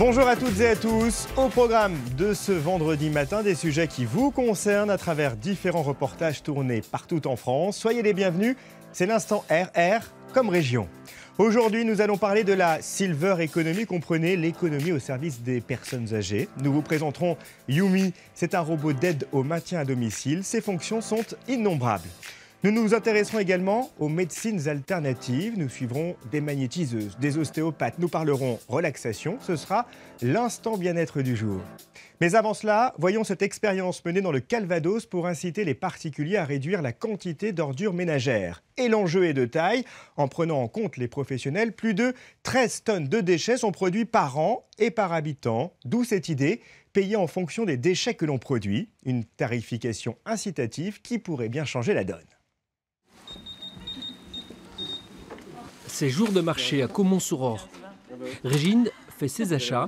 Bonjour à toutes et à tous. Au programme de ce vendredi matin, des sujets qui vous concernent à travers différents reportages tournés partout en France. Soyez les bienvenus, c'est l'instant RR comme région. Aujourd'hui, nous allons parler de la Silver Economy, comprenez l'économie au service des personnes âgées. Nous vous présenterons Yumi, c'est un robot d'aide au maintien à domicile. Ses fonctions sont innombrables. Nous nous intéresserons également aux médecines alternatives. Nous suivrons des magnétiseuses, des ostéopathes. Nous parlerons relaxation. Ce sera l'instant bien-être du jour. Mais avant cela, voyons cette expérience menée dans le Calvados pour inciter les particuliers à réduire la quantité d'ordures ménagères. Et l'enjeu est de taille. En prenant en compte les professionnels, plus de 13 tonnes de déchets sont produits par an et par habitant. D'où cette idée, payer en fonction des déchets que l'on produit. Une tarification incitative qui pourrait bien changer la donne. C'est jour de marché à Caumont-sur-Orge. Régine fait ses achats.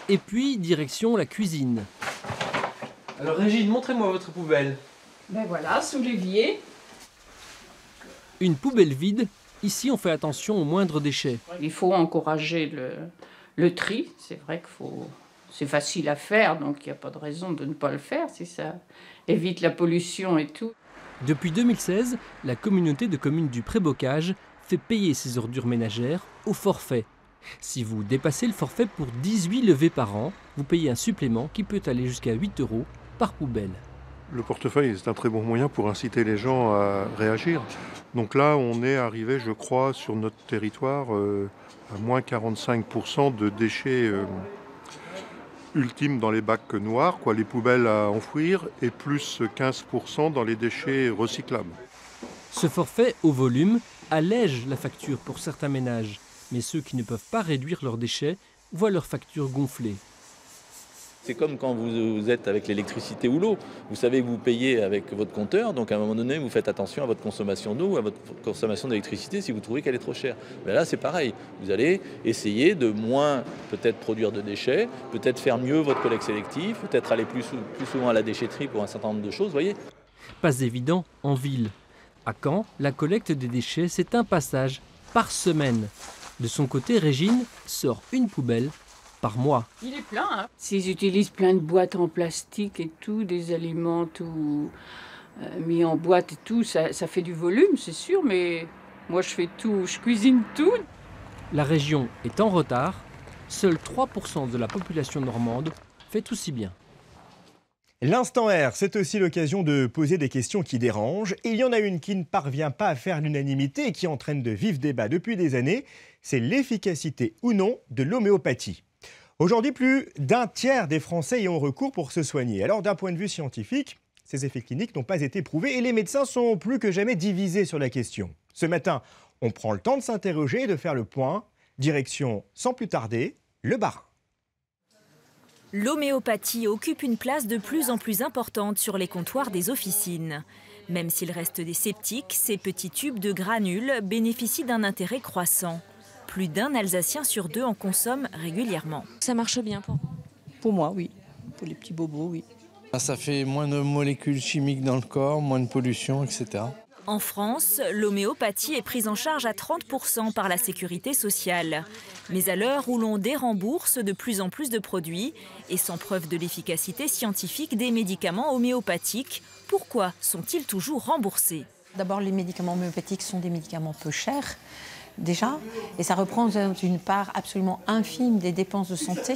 Et puis, direction la cuisine. Alors Régine, montrez-moi votre poubelle. Ben voilà, sous l'évier. Une poubelle vide. Ici, on fait attention aux moindres déchets. Il faut encourager le tri. C'est vrai c'est facile à faire, donc il n'y a pas de raison de ne pas le faire si ça évite la pollution et tout. Depuis 2016, la communauté de communes du Prébocage fait payer ses ordures ménagères au forfait. Si vous dépassez le forfait pour 18 levées par an, vous payez un supplément qui peut aller jusqu'à 8 € par poubelle. Le portefeuille est un très bon moyen pour inciter les gens à réagir. Donc là, on est arrivé, je crois, sur notre territoire à moins 45% de déchets ultimes dans les bacs noirs, les poubelles à enfouir, et plus 15% dans les déchets recyclables. Ce forfait au volume allège la facture pour certains ménages, mais ceux qui ne peuvent pas réduire leurs déchets voient leur facture gonfler. C'est comme quand vous êtes avec l'électricité ou l'eau. Vous savez que vous payez avec votre compteur, donc à un moment donné, vous faites attention à votre consommation d'eau, à votre consommation d'électricité si vous trouvez qu'elle est trop chère. Mais là, c'est pareil. Vous allez essayer de moins peut-être produire de déchets, peut-être faire mieux votre collecte sélective, peut-être aller plus souvent à la déchetterie pour un certain nombre de choses, voyez. Pas évident en ville. À Caen, la collecte des déchets, c'est un passage par semaine. De son côté, Régine sort une poubelle par mois. Il est plein, hein. S'ils utilisent plein de boîtes en plastique et tout, des aliments tout mis en boîte et tout, ça fait du volume, c'est sûr, mais moi je fais tout, je cuisine tout. La région est en retard. Seuls 3% de la population normande fait aussi bien. L'instant R, c'est aussi l'occasion de poser des questions qui dérangent. Et il y en a une qui ne parvient pas à faire l'unanimité et qui entraîne de vifs débats depuis des années. C'est l'efficacité ou non de l'homéopathie. Aujourd'hui, plus d'un tiers des Français y ont recours pour se soigner. Alors, d'un point de vue scientifique, ces effets cliniques n'ont pas été prouvés et les médecins sont plus que jamais divisés sur la question. Ce matin, on prend le temps de s'interroger et de faire le point. Direction, sans plus tarder, le Bas-Rhin. L'homéopathie occupe une place de plus en plus importante sur les comptoirs des officines. Même s'il reste des sceptiques, ces petits tubes de granules bénéficient d'un intérêt croissant. Plus d'un Alsacien sur 2 en consomme régulièrement. Ça marche bien pour moi, oui. Pour les petits bobos, oui. Ça fait moins de molécules chimiques dans le corps, moins de pollution, etc. En France, l'homéopathie est prise en charge à 30% par la sécurité sociale. Mais à l'heure où l'on dérembourse de plus en plus de produits et sans preuve de l'efficacité scientifique des médicaments homéopathiques, pourquoi sont-ils toujours remboursés? D'abord, les médicaments homéopathiques sont des médicaments peu chers, déjà, et ça représente une part absolument infime des dépenses de santé.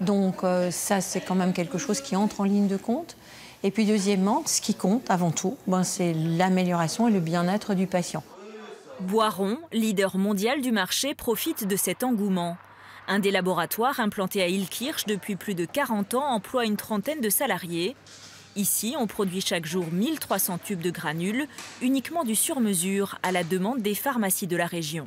Donc ça, c'est quand même quelque chose qui entre en ligne de compte. Et puis deuxièmement, ce qui compte avant tout, c'est l'amélioration et le bien-être du patient. Boiron, leader mondial du marché, profite de cet engouement. Un des laboratoires implantés à Illkirch depuis plus de 40 ans emploie une trentaine de salariés. Ici, on produit chaque jour 1300 tubes de granules, uniquement du sur-mesure, à la demande des pharmacies de la région.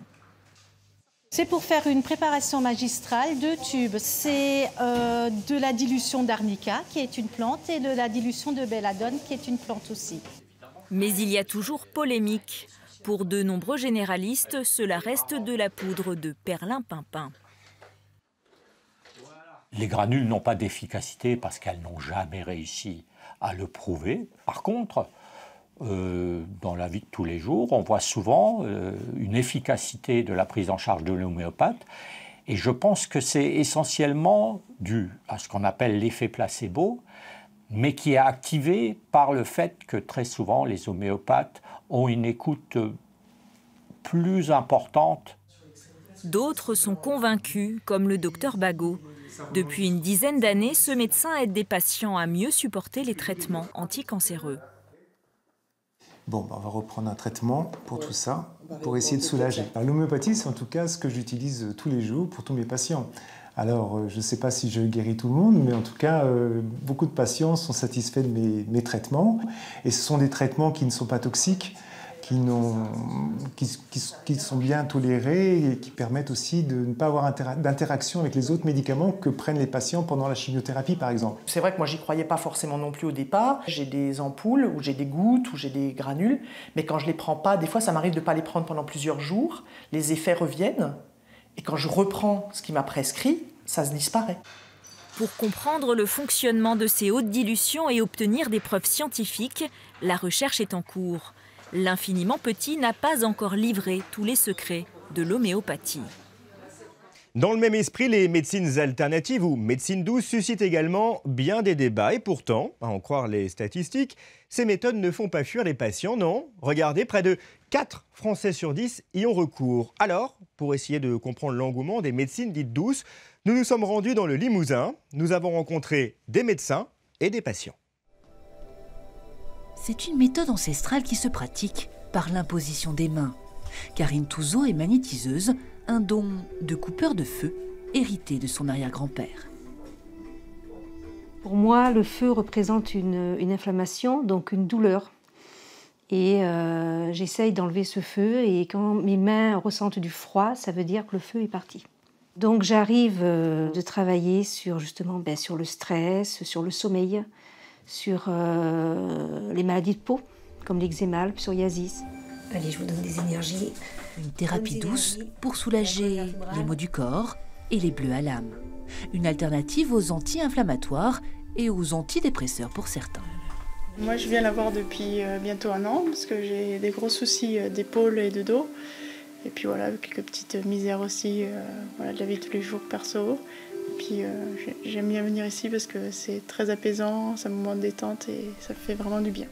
C'est pour faire une préparation magistrale de tubes. C'est de la dilution d'arnica, qui est une plante, et de la dilution de belladone, qui est une plante aussi. Mais il y a toujours polémique. Pour de nombreux généralistes, cela reste de la poudre de perlimpinpin. Les granules n'ont pas d'efficacité parce qu'elles n'ont jamais réussi à le prouver. Par contre, dans la vie de tous les jours, on voit souvent une efficacité de la prise en charge de l'homéopathe Et je pense que c'est essentiellement dû à ce qu'on appelle l'effet placebo, mais qui est activé par le fait que très souvent les homéopathes ont une écoute plus importante. D'autres sont convaincus, comme le docteur Bagot. Depuis une dizaine d'années, ce médecin aide des patients à mieux supporter les traitements anticancéreux. Bon, on va reprendre un traitement pour tout ça, pour essayer de soulager. L'homéopathie, c'est en tout cas ce que j'utilise tous les jours pour tous mes patients. Alors, je ne sais pas si je guéris tout le monde, mais en tout cas, beaucoup de patients sont satisfaits de mes traitements. Et ce sont des traitements qui ne sont pas toxiques, qui sont bien tolérés et qui permettent aussi de ne pas avoir d'interaction avec les autres médicaments que prennent les patients pendant la chimiothérapie, par exemple. C'est vrai que moi, j'y croyais pas forcément non plus au départ. J'ai des ampoules, ou j'ai des gouttes, ou j'ai des granules, mais quand je les prends pas, des fois, ça m'arrive de pas les prendre pendant plusieurs jours. Les effets reviennent, et quand je reprends ce qui m'a prescrit, ça se disparaît. Pour comprendre le fonctionnement de ces hautes dilutions et obtenir des preuves scientifiques, la recherche est en cours. L'infiniment petit n'a pas encore livré tous les secrets de l'homéopathie. Dans le même esprit, les médecines alternatives ou médecines douces suscitent également bien des débats. Et pourtant, à en croire les statistiques, ces méthodes ne font pas fuir les patients, non. Regardez, près de 4 Français sur 10 y ont recours. Alors, pour essayer de comprendre l'engouement des médecines dites douces, nous nous sommes rendus dans le Limousin. Nous avons rencontré des médecins et des patients. C'est une méthode ancestrale qui se pratique par l'imposition des mains. Karine Touzeau est magnétiseuse, un don de coupeur de feu hérité de son arrière-grand-père. Pour moi, le feu représente une inflammation, donc une douleur. Et j'essaye d'enlever ce feu et quand mes mains ressentent du froid, ça veut dire que le feu est parti. Donc j'arrive de travailler sur justement sur le stress, sur le sommeil, sur les maladies de peau, comme l'eczéma, le psoriasis. Allez, je vous donne des énergies. Une thérapie douce pour soulager les maux du corps et les bleus à l'âme. Une alternative aux anti-inflammatoires et aux antidépresseurs pour certains. Moi, je viens la voir depuis bientôt 1 an, parce que j'ai des gros soucis d'épaule et de dos. Et puis voilà, quelques petites misères aussi, de la vie de tous les jours perso. Et puis j'aime bien venir ici parce que c'est très apaisant, c'est un moment de détente et ça fait vraiment du bien.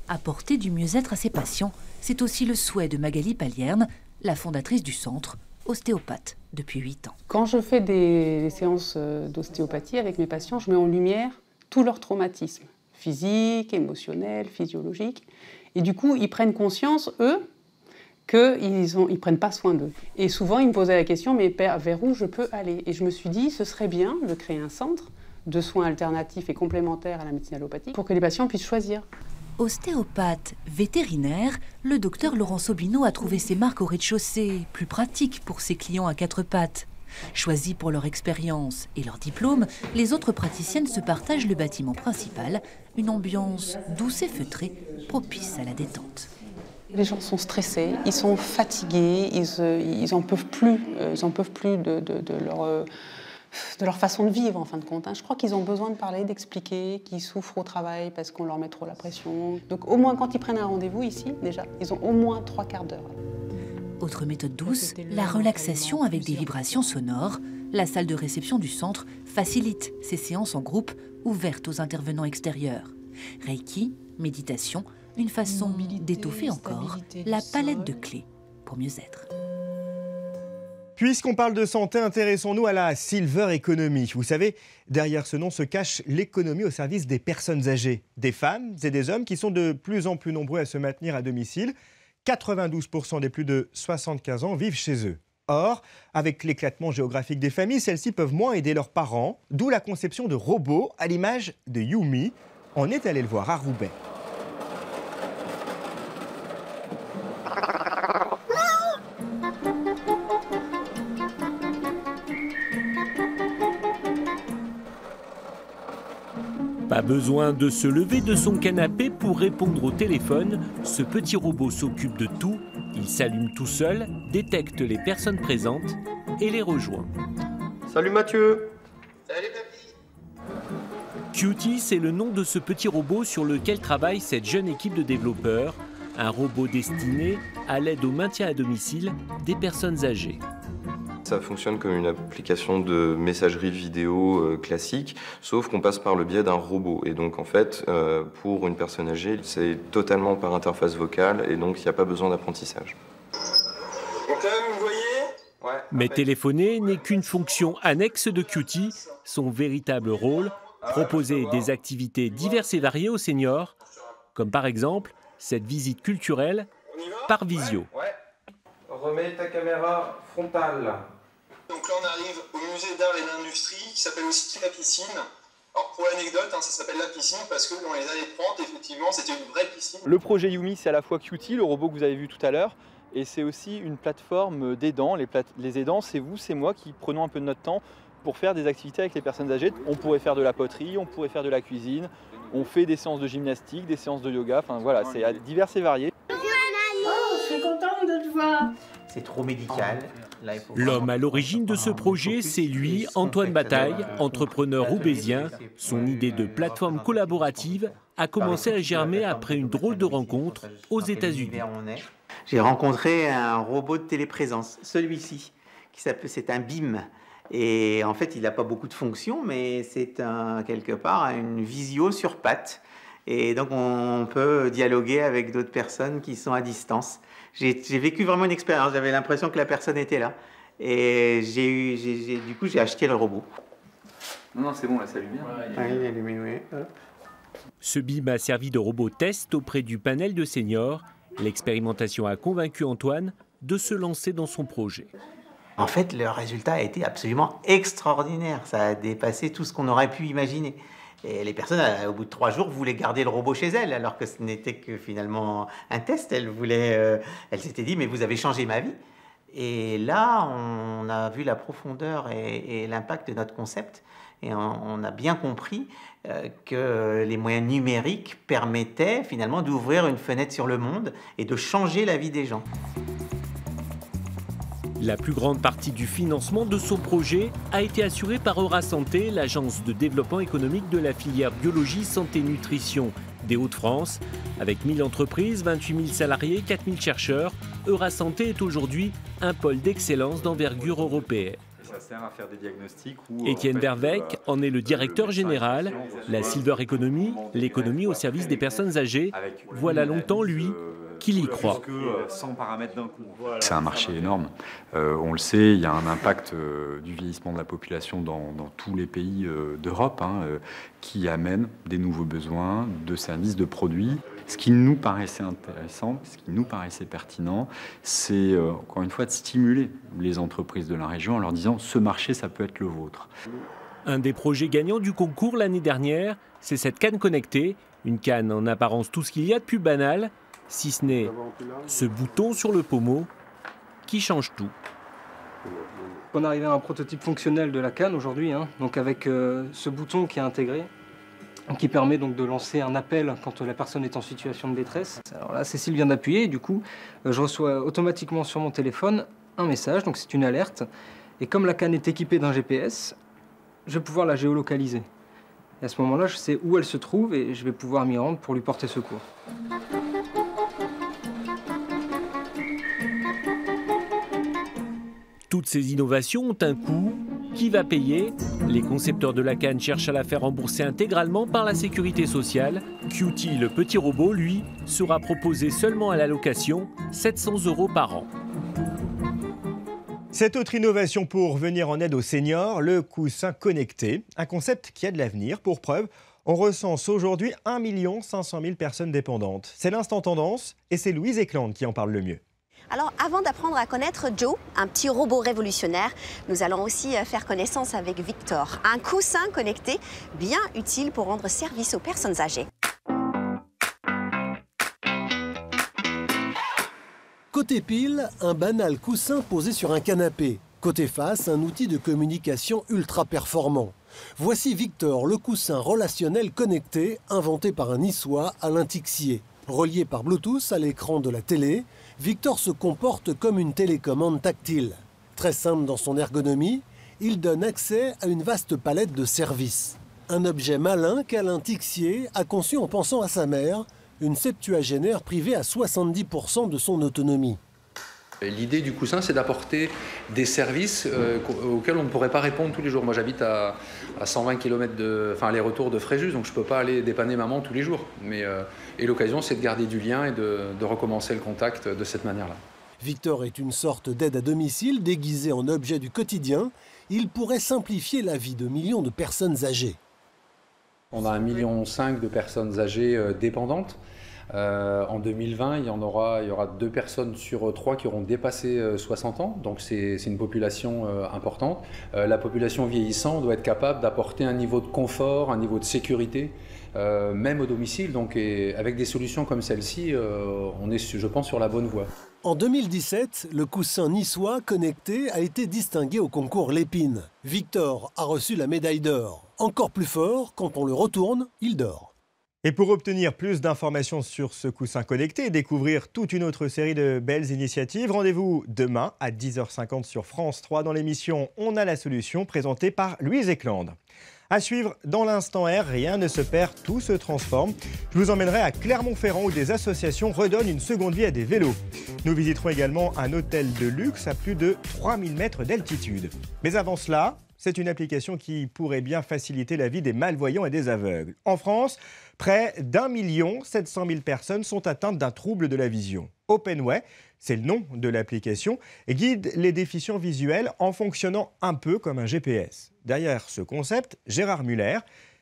Apporter du mieux-être à ses patients, c'est aussi le souhait de Magali Palierne, la fondatrice du centre, ostéopathe depuis 8 ans. Quand je fais des séances d'ostéopathie avec mes patients, je mets en lumière tous leurs traumatismes, physiques, émotionnels, physiologiques. Et du coup, ils prennent conscience, eux, qu'ils ne prennent pas soin d'eux. Et souvent, ils me posaient la question, mais vers où je peux aller? Et je me suis dit, ce serait bien de créer un centre de soins alternatifs et complémentaires à la médecine allopathique pour que les patients puissent choisir. Ostéopathe vétérinaire, le docteur Laurent Sobineau a trouvé ses marques au rez-de-chaussée, plus pratique pour ses clients à 4 pattes. Choisis pour leur expérience et leur diplôme, les autres praticiennes se partagent le bâtiment principal, une ambiance douce et feutrée, propice à la détente. Les gens sont stressés, ils sont fatigués, ils n'en peuvent plus, de leur façon de vivre en fin de compte. Je crois qu'ils ont besoin de parler, d'expliquer, qu'ils souffrent au travail parce qu'on leur met trop la pression. Donc au moins quand ils prennent un rendez-vous ici, déjà, ils ont au moins 3 quarts d'heure. Autre méthode douce, la relaxation avec des vibrations sonores. La salle de réception du centre facilite ces séances en groupe ouvertes aux intervenants extérieurs. Reiki, méditation, une façon d'étoffer encore la palette de clés pour mieux être. Puisqu'on parle de santé, intéressons-nous à la Silver Economy. Vous savez, derrière ce nom se cache l'économie au service des personnes âgées, des femmes et des hommes qui sont de plus en plus nombreux à se maintenir à domicile. 92% des plus de 75 ans vivent chez eux. Or, avec l'éclatement géographique des familles, celles-ci peuvent moins aider leurs parents, d'où la conception de robots à l'image de Yumi. On est allé le voir à Roubaix. Pas besoin de se lever de son canapé pour répondre au téléphone. Ce petit robot s'occupe de tout. Il s'allume tout seul, détecte les personnes présentes et les rejoint. Salut Mathieu. Salut papy. Cutie, c'est le nom de ce petit robot sur lequel travaille cette jeune équipe de développeurs. Un robot destiné à l'aide au maintien à domicile des personnes âgées. Ça fonctionne comme une application de messagerie vidéo classique, sauf qu'on passe par le biais d'un robot. Et donc en fait, pour une personne âgée, c'est totalement par interface vocale et donc il n'y a pas besoin d'apprentissage. Donc là, vous voyez ? Mais téléphoner n'est qu'une fonction annexe de Qt. Son véritable rôle, proposer des activités diverses et variées aux seniors, comme par exemple cette visite culturelle par visio. Remets ta caméra frontale. Donc là, on arrive au musée d'art et d'industrie qui s'appelle aussi la piscine. Alors pour l'anecdote, ça s'appelle la piscine parce que dans les années 30, effectivement, c'était une vraie piscine. Le projet Yumi, c'est à la fois Qt, le robot que vous avez vu tout à l'heure, et c'est aussi une plateforme d'aidants. Les aidants, c'est vous, c'est moi qui prenons un peu de notre temps pour faire des activités avec les personnes âgées. On pourrait faire de la poterie, on pourrait faire de la cuisine, on fait des séances de gymnastique, des séances de yoga, enfin voilà, c'est divers et varié. Oh, je suis contente de te voir. C'est trop médical. L'homme à l'origine de ce projet, c'est lui, Antoine Bataille, entrepreneur roubaisien. Son idée de plateforme collaborative a commencé à germer après une drôle de rencontre aux États-Unis. J'ai rencontré un robot de téléprésence, celui-ci, c'est un BIM. Et en fait, il n'a pas beaucoup de fonctions, mais c'est quelque part une visio sur pattes. Et donc, on peut dialoguer avec d'autres personnes qui sont à distance. J'ai vécu vraiment une expérience. J'avais l'impression que la personne était là. Et du coup, j'ai acheté le robot. Non, c'est bon, là, ça allume bien. Oui, il est allumé, oui. Ce BIM a servi de robot test auprès du panel de seniors. L'expérimentation a convaincu Antoine de se lancer dans son projet. En fait, le résultat a été absolument extraordinaire. Ça a dépassé tout ce qu'on aurait pu imaginer. Et les personnes, au bout de 3 jours, voulaient garder le robot chez elles, alors que ce n'était que finalement un test. Elles s'étaient dit, mais vous avez changé ma vie. Et là, on a vu la profondeur et l'impact de notre concept. Et on a bien compris que les moyens numériques permettaient finalement d'ouvrir une fenêtre sur le monde et de changer la vie des gens. La plus grande partie du financement de son projet a été assurée par Eurasanté, l'agence de développement économique de la filière biologie, santé, nutrition des Hauts-de-France. Avec 1000 entreprises, 28 000 salariés, 4000 chercheurs, Eurasanté est aujourd'hui un pôle d'excellence d'envergure européenne. Ça sert à faire des diagnostics. Étienne Verweyck en est le directeur général. La Silver Economy, l'économie au service des personnes âgées, voilà longtemps, lui, qu'il y croit. C'est un marché énorme. On le sait, il y a un impact du vieillissement de la population dans tous les pays d'Europe qui amène des nouveaux besoins de services, de produits. Ce qui nous paraissait intéressant, ce qui nous paraissait pertinent, c'est encore une fois de stimuler les entreprises de la région en leur disant « ce marché, ça peut être le vôtre ». Un des projets gagnants du concours l'année dernière, c'est cette canne connectée, une canne en apparence tout ce qu'il y a de plus banal, si ce n'est ce bouton sur le pommeau qui change tout. On est arrivé à un prototype fonctionnel de la canne aujourd'hui, donc avec ce bouton qui est intégré, qui permet donc de lancer un appel quand la personne est en situation de détresse. Alors là, Cécile vient d'appuyer et du coup, je reçois automatiquement sur mon téléphone un message, donc c'est une alerte. Et comme la canne est équipée d'un GPS, je vais pouvoir la géolocaliser. Et à ce moment-là, je sais où elle se trouve et je vais pouvoir m'y rendre pour lui porter secours. Toutes ces innovations ont un coût. Qui va payer? Les concepteurs de la canne cherchent à la faire rembourser intégralement par la sécurité sociale. Qt, le petit robot, lui, sera proposé seulement à la location, 700 € par an. Cette autre innovation pour venir en aide aux seniors, le coussin connecté, un concept qui a de l'avenir. Pour preuve, on recense aujourd'hui 1 500 000 personnes dépendantes. C'est l'instant tendance et c'est Louise Eklund qui en parle le mieux. Alors, avant d'apprendre à connaître Joe, un petit robot révolutionnaire, nous allons aussi faire connaissance avec Victor, un coussin connecté bien utile pour rendre service aux personnes âgées. Côté pile, un banal coussin posé sur un canapé. Côté face, un outil de communication ultra performant. Voici Victor, le coussin relationnel connecté, inventé par un Niçois, Alain Tixier. Relié par Bluetooth à l'écran de la télé, Victor se comporte comme une télécommande tactile. Très simple dans son ergonomie, il donne accès à une vaste palette de services. Un objet malin qu'Alain Tixier a conçu en pensant à sa mère, une septuagénaire privée à 70% de son autonomie. L'idée du coussin, c'est d'apporter des services auxquels on ne pourrait pas répondre tous les jours. Moi, j'habite à 120 km aller-retour de Fréjus, donc je ne peux pas aller dépanner maman tous les jours. Et l'occasion, c'est de garder du lien et de recommencer le contact de cette manière-là. Victor est une sorte d'aide à domicile déguisée en objet du quotidien. Il pourrait simplifier la vie de millions de personnes âgées. On a 1,5 million de personnes âgées dépendantes. En 2020, il y aura 2 personnes sur 3 qui auront dépassé 60 ans, donc c'est une population importante. La population vieillissante doit être capable d'apporter un niveau de confort, un niveau de sécurité, même au domicile. Donc, avec des solutions comme celle-ci, on est, je pense, sur la bonne voie. En 2017, le coussin niçois connecté a été distingué au concours Lépine. Victor a reçu la médaille d'or. Encore plus fort, quand on le retourne, il dort. Et pour obtenir plus d'informations sur ce coussin connecté et découvrir toute une autre série de belles initiatives, rendez-vous demain à 10h50 sur France 3 dans l'émission On a la solution présentée par Louise Eklund. À suivre dans l'instant R, rien ne se perd, tout se transforme. Je vous emmènerai à Clermont-Ferrand où des associations redonnent une seconde vie à des vélos. Nous visiterons également un hôtel de luxe à plus de 3000 mètres d'altitude. Mais avant cela, c'est une application qui pourrait bien faciliter la vie des malvoyants et des aveugles. En France, près d'1 700 000 personnes sont atteintes d'un trouble de la vision. OpenWay, c'est le nom de l'application, guide les déficients visuels en fonctionnant un peu comme un GPS. Derrière ce concept, Gérard Muller,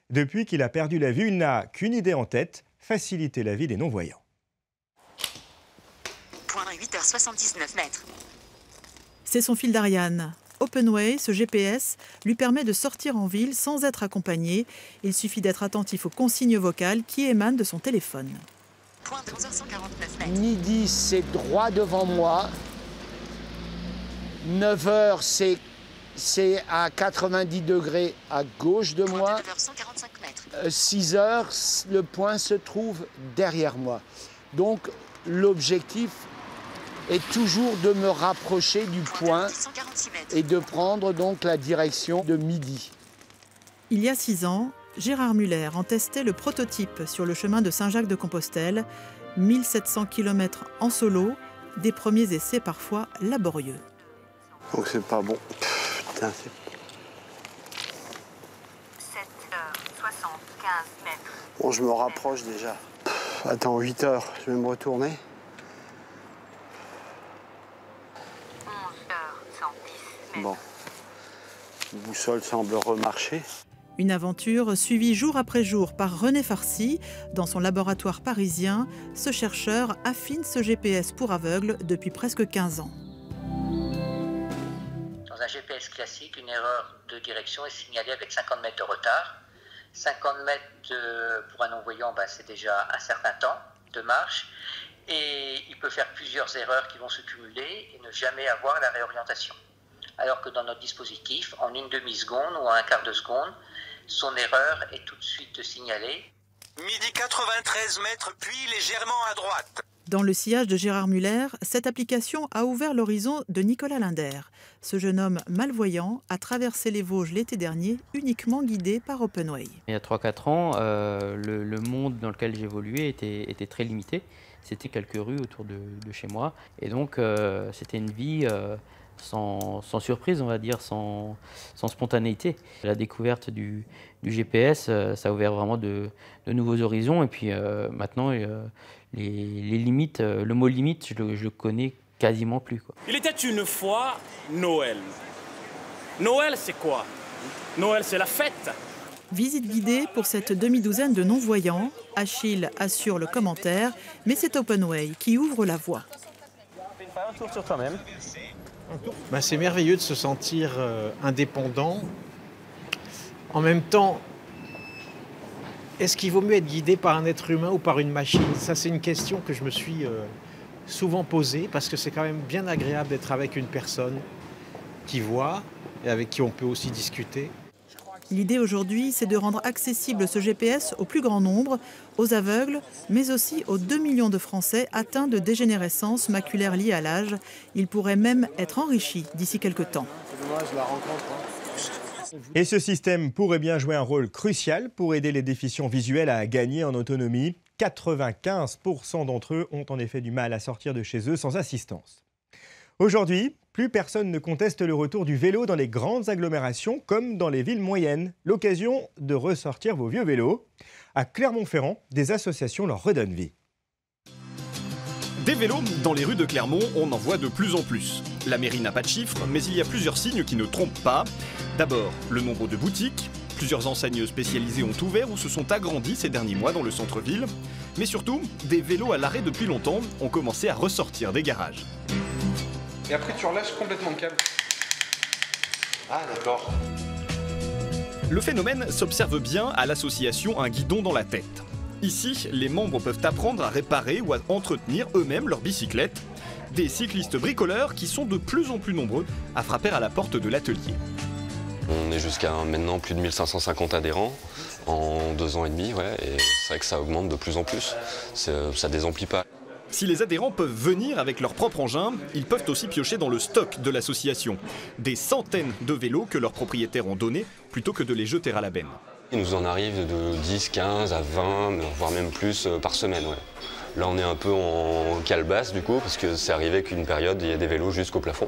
depuis qu'il a perdu la vue, il n'a qu'une idée en tête, faciliter la vie des non-voyants. Point 8h79 mètres. C'est son fil d'Ariane. OpenWay, ce GPS, lui permet de sortir en ville sans être accompagné. Il suffit d'être attentif aux consignes vocales qui émanent de son téléphone. Point 11h149 mètres. Midi, c'est droit devant moi. 9h, c'est à 90 degrés à gauche de moi. 9h145 mètres. 6h, le point se trouve derrière moi. Donc, l'objectif est toujours de me rapprocher du point et de prendre donc la direction de midi. Il y a 6 ans, Gérard Muller en testait le prototype sur le chemin de Saint-Jacques-de-Compostelle. 1700 km en solo, des premiers essais parfois laborieux. Donc c'est pas bon. Putain, 7h75 mètres. Bon, je me rapproche déjà. Attends, 8h, je vais me retourner. 11h110 mètres. Bon, la boussole semble remarcher. Une aventure suivie jour après jour par René Farcy. Dans son laboratoire parisien, ce chercheur affine ce GPS pour aveugles depuis presque 15 ans. Dans un GPS classique, une erreur de direction est signalée avec 50 mètres de retard. 50 mètres pour un non-voyant, c'est déjà un certain temps de marche. Et il peut faire plusieurs erreurs qui vont se cumuler et ne jamais avoir la réorientation. Alors que dans notre dispositif, en une demi-seconde ou en un quart de seconde, son erreur est tout de suite signalée. Midi 93 mètres, puis légèrement à droite. Dans le sillage de Gérard Muller, cette application a ouvert l'horizon de Nicolas Linder. Ce jeune homme malvoyant a traversé les Vosges l'été dernier, uniquement guidé par OpenWay. Il y a 3-4 ans, le monde dans lequel j'évoluais était très limité. C'était quelques rues autour de chez moi. Et donc, c'était une vie sans surprise, on va dire, sans spontanéité. La découverte du GPS, ça a ouvert vraiment de nouveaux horizons. Et puis maintenant, les limites, le mot limite, je le connais quasiment plus, quoi. Il était une fois Noël. Noël, c'est quoi? Noël, c'est la fête. Visite guidée pour cette demi-douzaine de non-voyants. Achille assure le commentaire, mais c'est OpenWay qui ouvre la voie. Un tour sur toi-même. C'est merveilleux de se sentir indépendant. En même temps, est-ce qu'il vaut mieux être guidé par un être humain ou par une machine? Ça, c'est une question que je me suis souvent posée, parce que c'est quand même bien agréable d'être avec une personne qui voit et avec qui on peut aussi discuter. L'idée aujourd'hui, c'est de rendre accessible ce GPS au plus grand nombre, aux aveugles, mais aussi aux 2 millions de Français atteints de dégénérescence maculaire liée à l'âge. Il pourrait même être enrichi d'ici quelques temps. C'est dommage, je la rencontre. Et ce système pourrait bien jouer un rôle crucial pour aider les déficients visuels à gagner en autonomie. 95% d'entre eux ont en effet du mal à sortir de chez eux sans assistance. Aujourd'hui, plus personne ne conteste le retour du vélo dans les grandes agglomérations comme dans les villes moyennes. L'occasion de ressortir vos vieux vélos. À Clermont-Ferrand, des associations leur redonnent vie. Des vélos dans les rues de Clermont, on en voit de plus en plus. La mairie n'a pas de chiffres, mais il y a plusieurs signes qui ne trompent pas. D'abord, le nombre de boutiques. Plusieurs enseignes spécialisées ont ouvert ou se sont agrandies ces derniers mois dans le centre-ville. Mais surtout, des vélos à l'arrêt depuis longtemps ont commencé à ressortir des garages. Et après, tu relâches complètement le câble. Ah, d'accord. Le phénomène s'observe bien à l'association Un guidon dans la tête. Ici, les membres peuvent apprendre à réparer ou à entretenir eux-mêmes leur bicyclette. Des cyclistes bricoleurs qui sont de plus en plus nombreux à frapper à la porte de l'atelier. On est jusqu'à maintenant plus de 1550 adhérents en 2 ans et demi, ouais, et c'est vrai que ça augmente de plus en plus, ça désemplit pas. Si les adhérents peuvent venir avec leur propre engin, ils peuvent aussi piocher dans le stock de l'association. Des centaines de vélos que leurs propriétaires ont donnés plutôt que de les jeter à la benne. Il nous en arrive de 10, 15 à 20, voire même plus par semaine. Ouais. Là on est un peu en calebasse du coup, parce que c'est arrivé qu'une période il y a des vélos jusqu'au plafond.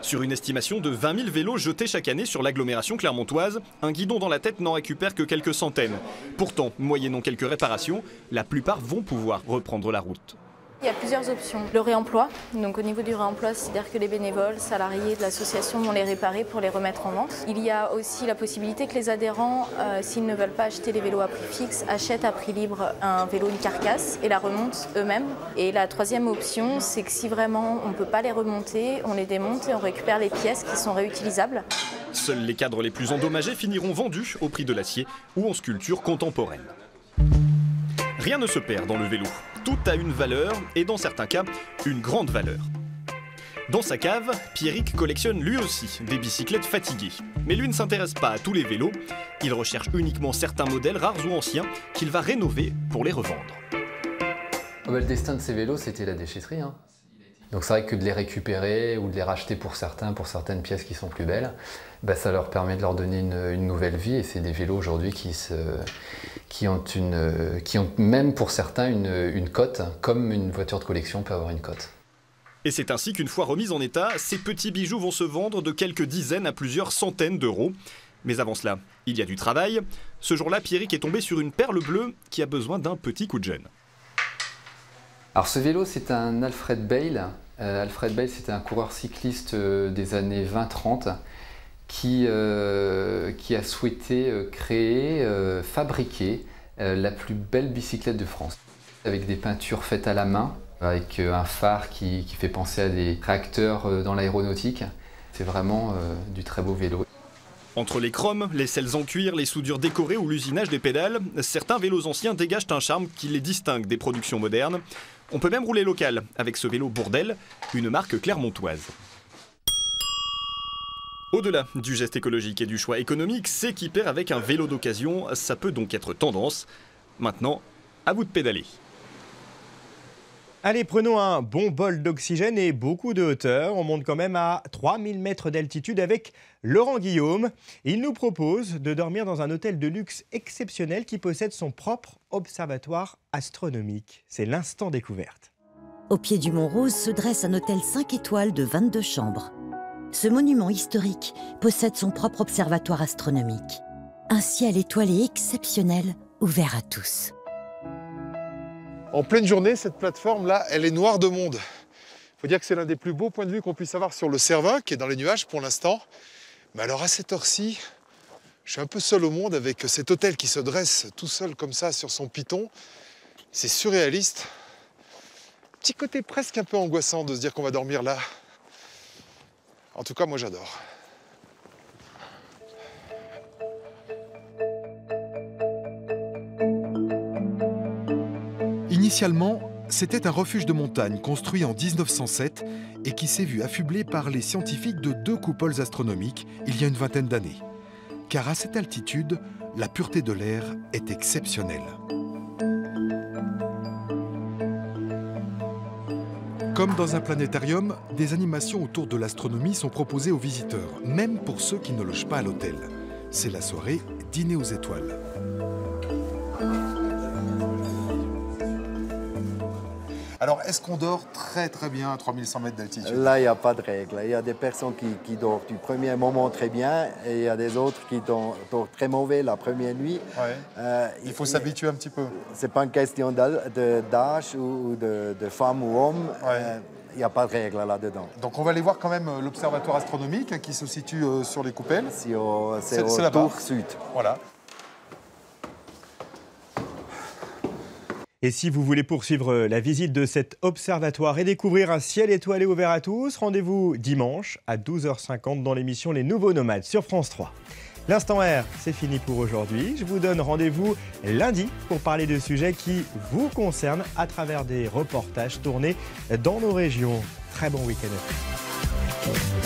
Sur une estimation de 20 000 vélos jetés chaque année sur l'agglomération clermontoise, Un guidon dans la tête n'en récupère que quelques centaines. Pourtant, moyennant quelques réparations, la plupart vont pouvoir reprendre la route. Il y a plusieurs options. Le réemploi, donc au niveau du réemploi, c'est-à-dire que les bénévoles, salariés de l'association vont les réparer pour les remettre en vente. Il y a aussi la possibilité que les adhérents, s'ils ne veulent pas acheter les vélos à prix fixe, achètent à prix libre un vélo, une carcasse et la remontent eux-mêmes. Et la troisième option, c'est que si vraiment on ne peut pas les remonter, on les démonte et on récupère les pièces qui sont réutilisables. Seuls les cadres les plus endommagés finiront vendus au prix de l'acier ou en sculpture contemporaine. Rien ne se perd dans le vélo. Tout a une valeur et dans certains cas, une grande valeur. Dans sa cave, Pierrick collectionne lui aussi des bicyclettes fatiguées. Mais lui ne s'intéresse pas à tous les vélos. Il recherche uniquement certains modèles rares ou anciens qu'il va rénover pour les revendre. Le destin de ces vélos, c'était la déchetterie. Donc c'est vrai que de les récupérer ou de les racheter pour certaines pièces qui sont plus belles, ça leur permet de leur donner une nouvelle vie. Et c'est des vélos aujourd'hui qui ont même pour certains une cote, comme une voiture de collection peut avoir une cote. Et c'est ainsi qu'une fois remis en état, ces petits bijoux vont se vendre de quelques dizaines à plusieurs centaines d'euros. Mais avant cela, il y a du travail. Ce jour-là, Pierrick est tombé sur une perle bleue qui a besoin d'un petit coup de gêne. Alors ce vélo, c'est un Alfred Bale. Alfred Bale, c'était un coureur cycliste des années 20-30 qui a souhaité créer, fabriquer la plus belle bicyclette de France. Avec des peintures faites à la main, avec un phare qui fait penser à des réacteurs dans l'aéronautique. C'est vraiment du très beau vélo. Entre les chromes, les selles en cuir, les soudures décorées ou l'usinage des pédales, certains vélos anciens dégagent un charme qui les distingue des productions modernes. On peut même rouler local avec ce vélo Bourdelle, une marque clermontoise. Au-delà du geste écologique et du choix économique, s'équiper avec un vélo d'occasion, ça peut donc être tendance. Maintenant, à vous de pédaler. Allez, prenons un bon bol d'oxygène et beaucoup de hauteur. On monte quand même à 3000 mètres d'altitude avec Laurent Guillaume. Il nous propose de dormir dans un hôtel de luxe exceptionnel qui possède son propre observatoire astronomique. C'est l'instant découverte. Au pied du Mont Rose se dresse un hôtel 5 étoiles de 22 chambres. Ce monument historique possède son propre observatoire astronomique. Un ciel étoilé exceptionnel ouvert à tous. En pleine journée, cette plateforme-là, elle est noire de monde. Il faut dire que c'est l'un des plus beaux points de vue qu'on puisse avoir sur le Cervin, qui est dans les nuages pour l'instant. Mais alors à cette heure-ci, je suis un peu seul au monde avec cet hôtel qui se dresse tout seul comme ça sur son piton. C'est surréaliste. Petit côté presque un peu angoissant de se dire qu'on va dormir là. En tout cas, moi j'adore. Initialement, c'était un refuge de montagne construit en 1907 et qui s'est vu affublé par les scientifiques de 2 coupoles astronomiques il y a une vingtaine d'années. Car à cette altitude, la pureté de l'air est exceptionnelle. Comme dans un planétarium, des animations autour de l'astronomie sont proposées aux visiteurs, même pour ceux qui ne logent pas à l'hôtel. C'est la soirée Dîner aux étoiles. Alors, est-ce qu'on dort très très bien à 3100 mètres d'altitude? Là, il n'y a pas de règle. Il y a des personnes qui dorment du premier moment très bien et il y a des autres qui dorment très mauvais la première nuit. Ouais. Il faut s'habituer un petit peu. C'est pas une question d'âge ou de femme ou homme. Ouais. Il n'y a pas de règle là-dedans. Donc on va aller voir quand même l'observatoire astronomique qui se situe sur les coupelles. C'est au tour sud. Voilà. Et si vous voulez poursuivre la visite de cet observatoire et découvrir un ciel étoilé ouvert à tous, rendez-vous dimanche à 12h50 dans l'émission Les Nouveaux Nomades sur France 3. L'Instant R, c'est fini pour aujourd'hui. Je vous donne rendez-vous lundi pour parler de sujets qui vous concernent à travers des reportages tournés dans nos régions. Très bon week-end à tous.